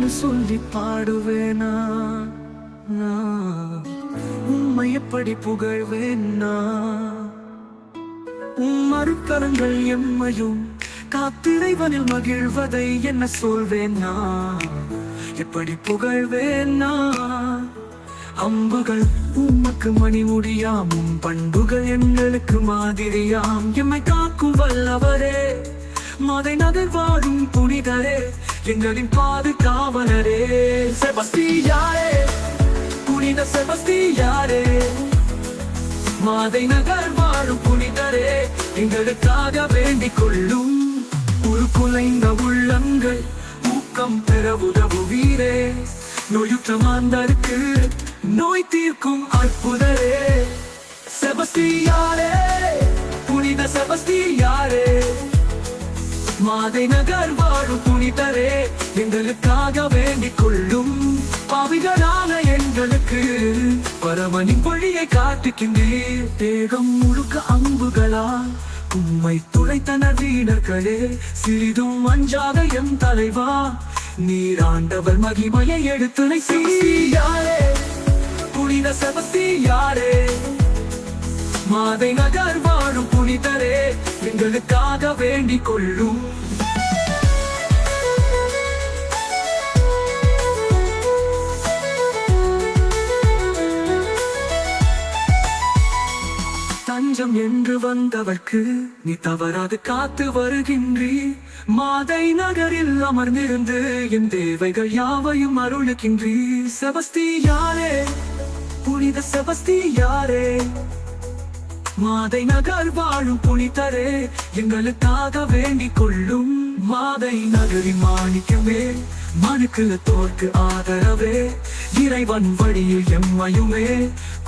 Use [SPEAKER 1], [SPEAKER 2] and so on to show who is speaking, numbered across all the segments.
[SPEAKER 1] என்று சொல்லி பாடுவேனா? உம்மை எப்படி புகழ்வேனா? மறுக்கரங்கள் எம்மையும் காத்திரைவனில் மகிழ்வதை என்ன சொல்வேனா? எப்படி புகழ்வேனா? அம்புகள் உமக்கு மணிமுடியாம், பண்புகள் எங்களுக்கு மாதிரியாம். எம்மை காக்கும் வல்லவரே, மதை நகர் வாழும் புனிதரே, எங்களின் பாதுகாவலரே. செபஸ்தியாரே, புனித செபஸ்தியாரே, மாதை நகர் வாழும் புனிதரே, எங்களுக்காக வேண்டிக் கொள்ளும். உருக்குலைந்த உள்ளங்கள் ஊக்கம் பெற உதவுவீரே, நோயுற்ற மாந்தருக்கு நோய் தீர்க்கும் அற்புதரே. செபஸ்தியாரே, புனித செபஸ்தியாரே, மாதை நகர் வாழும் புனிதரே, எங்களுக்காக வேண்டிக் கொள்ளும். பாவிகளான எங்களுக்கு பரமனின் வழியை காட்டுகின்றீர். தேகம் முழுக்க அம்புகளால் உம்மை துளைத்தனர் வீரர்களே, சிறிதும் அஞ்சாத எம் தலைவா, நீர் ஆண்டவர் மகிமையை எடுத்துரை. செபஸ்தியாரே, புனித செபஸ்தியாரே, மாதை நகர் வாழும் புனிதரே, எங்களுக்காக வேண்டிக் கொள்ளும். தஞ்சம் என்று வந்தவர்க்கு நீ தவறாது காத்து வருகின்றீர். மாதை நகரில் அமர்ந்திருந்து என் தேவைகள் யாவையும் அருளுகின்றீர். செபஸ்தியாரே, புனித செபஸ்தியாரே, மாதை நகர் வாழும் புனிதரே, எங்களுக்காக வேண்டிக் கொள்ளும். மாதை நகரின் மாணிக்கமே, மனுக்குலத்தோர்க்கு ஆதரவே, இறைவன் வழியில் எம்மையுமே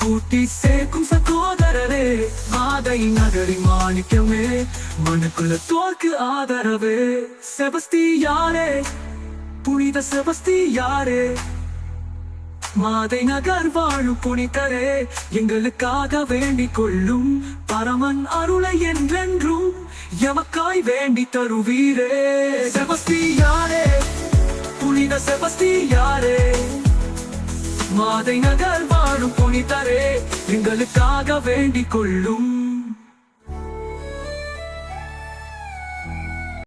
[SPEAKER 1] கூட்டி சேர்க்கும் சகோதரரே. மாதை நகரின் மாணிக்கமே, மனுக்குலத்தோர்க்கு ஆதரவே. செபஸ்தியாரே, புனித செபஸ்தியாரே, மாதை நகர் வாழும் புனிதரே, எங்களுக்காக வேண்டிக் கொள்ளும். பரமன் அருளை என்றென்றும் எமக்காய் வேண்டி தருவீரே. செபஸ்தியாரே, புனித செபஸ்தியாரே, மாதை நகர் வாழும் புனிதரே, எங்களுக்காக வேண்டிக் கொள்ளும்.